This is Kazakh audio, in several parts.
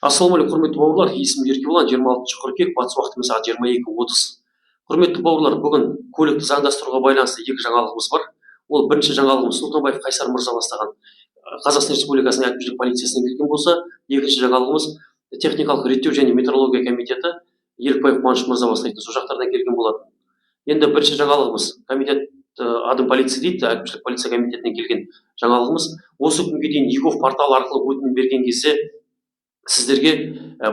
Ассалаумағалейкум, құрметті бауырлар. Есімім Еркебұлан, 26 қыркүйек, батыс уақытымен сағат 22:30. Құрметті бауырлар, бүгін көлікті заңдастыруға байланысты екі жаңалығымыз бар. Ол бірінші жаңалығымыз Сұлтанбаев Қайсар мырза бастаған Қазақстан Республикасының әкімшілік полициясынан келген болса, екінші жаңалығымыз техникалық реттеу және метрология комитеті Елікбаев Қуаныш мырза бастайтын сол жақтардан келген болатын. Енді бірінші жаңалығымыз комитет адым полиция дейді, әкімшілік полиция комитетінен келген жаңалығымыз. Осы күнге дейін егов порталы арқылы өтінім берген кезде сіздерге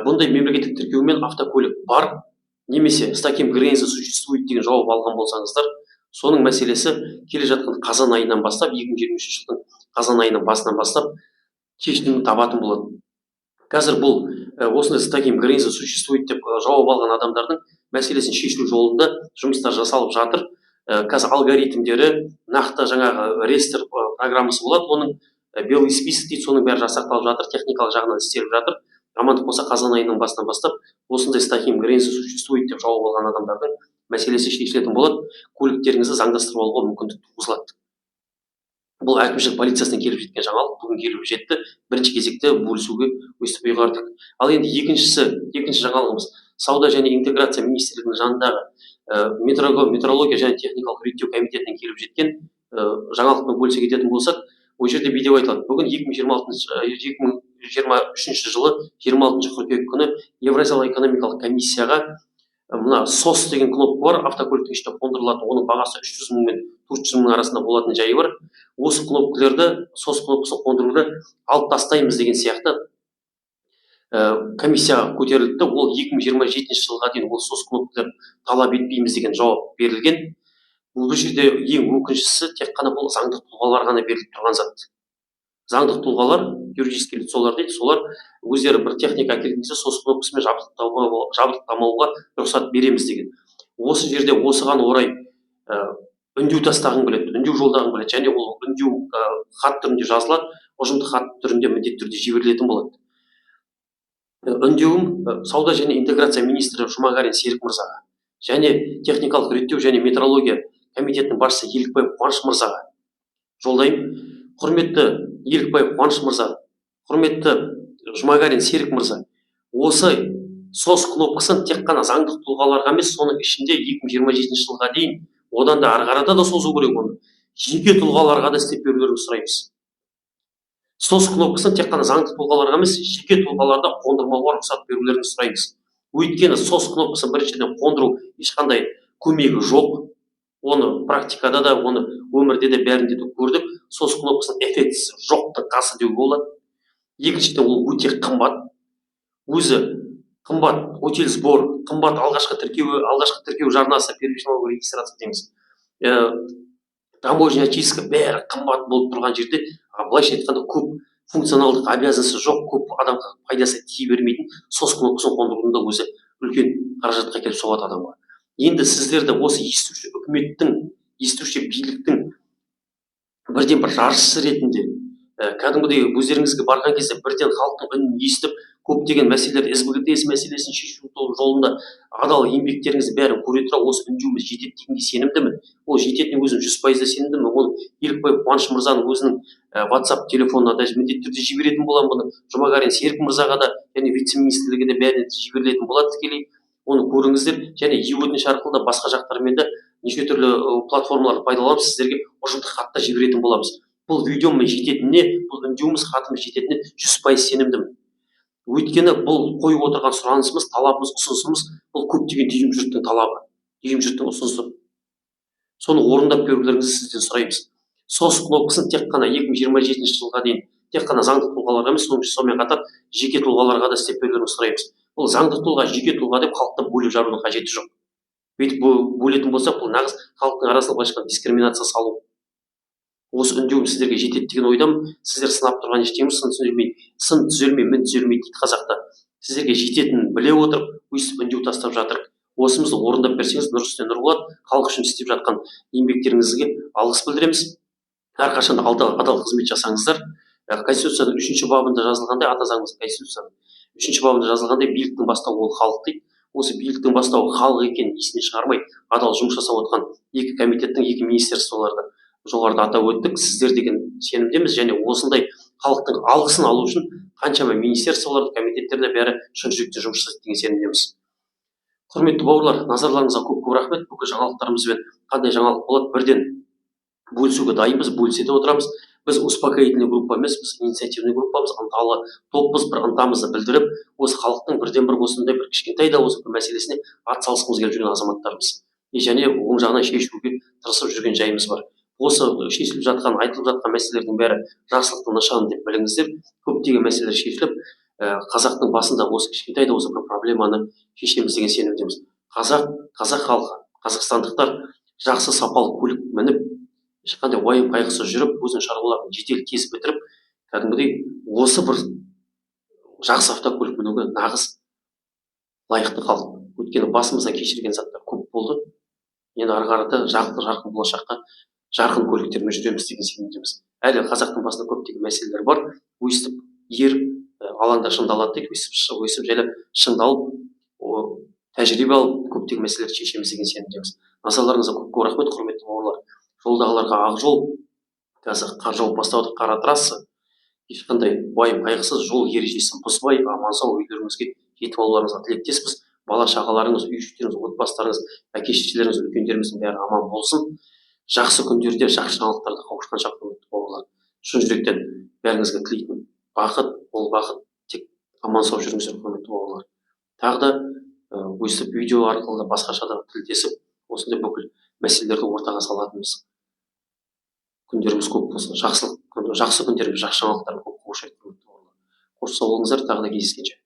бұндай мемлекеттік тіркеумен автокөлік бар немесе с таким граница существует деген жауап алған болсаңыздар, соның мәселесі келе жатқан қазан айынан бастап, 2023 жылдың қазан айының басынан бастап шешімін табатын болады. Қазір бұл осындай с таким граница существует деп жауап алған адамдардың мәселесін шешу жолында жұмыстар жасалып жатыр. Қазір алгоритмдері, нақты жаңағы реестр программасы болады, оның белый список дейді, соның бәрі жасақталып жатыр, техникалық жағынан істеліп жатыр. Амандық болса қазан айының басынан бастап осындай с таким граница существует деп жауап алған адамдардың мәселесі шешілетін болады. Көліктеріңізді заңдастырып алуға мүмкіндік туғызылады. Бұл әкімшілік полициясынан келіп жеткен жаңалық, бүгін келіп жетті. Бірінші кезекте бөлісуге өстіп ұйғардық. Ал енді екінші жаңалығымыз Сауда және интеграция министрлігінің жанындағы метрология және техникалық реттеу комитетінен келіп жеткен жаңалықпен бөлісе кететін болсақ, ол жерде видео айтылады. Бүгін 2023 жылы 26 қыркүйек күні Евразиялық экономикалық комиссияға мына SOS деген кнопка бар, автокөліктің ішіне қондырылатын, оның бағасы 300 мың мен 400 мың арасында болатын жайы бар. Осы кнопкаларды, SOS кнопкасын қондыруды алып тастаймыз деген сияқты комиссияға көтерілді. Ол 2027 жылға дейін ол SOS кнопкаларын талап етпейміз деген жауап берілген. Бұл жерде ең өкініштісі тек қана бұл заңдық тұлғалар ғана беріліп тұрған зат. Заңдық тұлғалар, юридический лицолар дейді, солар өздері бір техника әкелгенде SOS кнопкасымен жабдықтамауға рұқсат береміз деген. Осы жерде осыған орай үндеу тастағым келеді, үндеу жолдағым келеді, және ол үндеу хат түрінде жазылады, ұжымдық хат түрінде міндетті түрде жіберілетін болады. Үндеуім Сауда және интеграция министрі Жұмағарин Серік мырзаға және техникалық реттеу және метрология комитетінің басшысы Елікбаев Қуаныш мырзаға жолдаймын. Құрметті Елікбаев Қуаныш мырза, құрметті Жұмағарин Серік мырза, осы SOS кнопкасын тек қана заңдық тұлғаларға емес, соның ішінде 2027 жылға дейін, одан да ары қарата да созу керек оны, жеке тұлғаларға да істеп берулеріңізді сұраймыз. SOS кнопкасын тек қана заңдық тұлғаларға емес, жеке тұлғаларда қондырмауға рұқсат берулеріңізді сұраймыз. Өйткені SOS кнопкасын біріншіден қондыру ешқандай көмегі жоқ. Оны практикада да, оны өмірде де бәрінде де көрдік. SOS кнопкасының эффектісі жоқтың қасы деуге болады. Екіншіден ол өте қымбат. Өзі қымбат, отель сбор, қымбат алғашқы тіркеу жарнасы, первичная регистрация дейміз. Таможня очистка бәрі қымбат болып тұрған жерде, былайша айтқанда көп функционалдық обязанности жоқ, көп адамға пайдасы тие бермейтін SOS кнопкасын қондырудың да өзі үлкен қаражатқа келіп соғады адамға. Енді сіздерді осы естуші үкіметтің, естуші биліктің бірден бір жаршысы ретінде, кәдімгідей өздеріңізге барған кезде бірден халықтың үнін естіп, көптеген мәселелер, СБГТС мәселесін шешу жолында адал еңбектеріңізді бәрін көре тұра, осы үндеуіміз жетеді дегенге сенімдімін. Ол жететініне өзім 100% сенімдімін. Ол Елікбаев Қуаныш мырзаның өзінің WhatsApp телефонына да міндетті түрде жіберетін боламын бұны. Жұмағарин Серік мырзаға да, және вице-министрлігі де бәріне жіберілетін болады тікелей. Оны көріңіздер, және өтініш арқылы да басқа жақтармен де неше түрлі платформаларды пайдаланып сіздерге ұжымдық хатта жіберетін боламыз. Бұл видеомен жететініне, бұл үндеуіміз хатымыз жететініне 100% сенімдімін. Өйткені бұл қойып отырған сұранысымыз, талабымыз, ұсынысымыз бұл көптеген дүйім жұрттың талабы, дүйім жұрттың ұсынысы. Соны орындап берулеріңізді сізден сұраймыз. SOS кнопкасын тек қана 2027 жылға дейін тек қана заңдық тұлғаларға емес, сонымен қатар жеке тұлғаларға да істеп берулеріңізді сұраймыз. Бұл заңдық тұлға, жеке тұлға деп халықтан бөліп жарудың қажеті жоқ. Бүйтіп бөлетін болсақ, бұл нағыз халықтың арасында былайша дискриминация салу. Осы үндеуім сіздерге жетеді деген ойдамын. Сіздер сынап тұрған ештеңе сын түзелмей, мін түзелмей дейді қазақта. Сіздерге жететінін біле отырып, өйстіп үндеу тастап жатырық. Осымызды орындап берсеңіз, нұр үстіне нұр болады. Халық үшін істеп жатқан еңбектеріңізге алғыс білдіреміз. Әрқашанда адал қызмет жасаңыздар. Конституцияның 3-ші бабында жазылғандай, ата заңымыз Конституцияның 3-ші бабында жазылғандай, биліктің бастауы ол халық дейді. Осы биліктің бастауы халық екенін есіне шығармай, адал жұмыс жасап отқан екі комитеттің, екі министерстволарды жоғарыда атап өттік. Сіздер деген сенімдеміз, және осындай халықтың алғысын алу үшін қаншама министерстволар, комитеттерде бәрі шын жүректен жұмыс жасайды деген сенімдеміз. Құрметті бауырлар, назарларыңызға көп рахмет. Бүкіл жаңалықтарымызбен қандай жаңалық болады бірден бөлісуге дайынбыз, бөлісе де отырамыз. Біз успокоительный группа емес, біз инициативный группамыз, ынталы топпыз, бір ынтамызды білдіріп, осы халықтың бірден бір осындай бір кішкентай да осы бір мәселесіне атсалысқымыз келіп жүрген азаматтармыз. Және оң жағынан шешуге тырысып жүрген жайымыз бар. Осы шешіліп жатқан, айтылып жатқан мәселелердің бәрі жақсылықтың нышаны деп біліңіздер. Көптеген мәселелер шешіліп, қазақтың басында осы кішкентай да осы бір проблеманы шешеміз деген сенімдеміз. Қазақ халқы, қазақстандықтар жақсы сапалы көлік мініп, ешқандай уайым қайғысыз жүріп, өзінің шаруаларын жедел кесіп бітіріп, кәдімгідей осы бір жақсы автокөлік мінуге нағыз лайықты халық. Өйткені басымыздан кешірген заттар көп болды. Енді ары қарата жарқын болашаққа жарқын көліктермен жүреміз деген сенімдеміз. Әлі қазақтың басында көптеген мәселелер бар. Өйстіп алаңда шыңдалады дейді, өйстіп жайлап шыңдалып, тәжірибе алып, көптеген мәселелерді шешеміз деген сенімдеміз. Назарларыңызға көп рахмет, құрметті бауырлар. Жолдағыларға ақ жол, қазір қар жауып бастады, қара трасса, ешқандай уайым қайғысыз жол ережесін бұзбай, аман сау үйлеріңізге жетіп алуларыңызға тілектеспіз. Бала шағаларыңыз, үй іштеріңіз, отбасыларыңыз, әке шешелеріңіз, үлкендеріңіздің бәрі аман болсын. Жақсы күндерде, жақсы жаңалықтарда қауышқанша, құрметті бауырлар. Шын жүректен бәріңізге тілейтін бақыт, ол бақыт тек аман сау жүріңіздер, құрметті бауырлар. Тағы да өстіп видео арқылы басқаша да тілдесіп, осындай бүкіл мәселелерді ортаға салатынбыз. Күндеріміз көп болсын, жақсы күндеріміз, жақсы жаңалықтар көп қауышайық, құрметті бауырлар. Қош сау болыңыздар, тағы да кездескенше.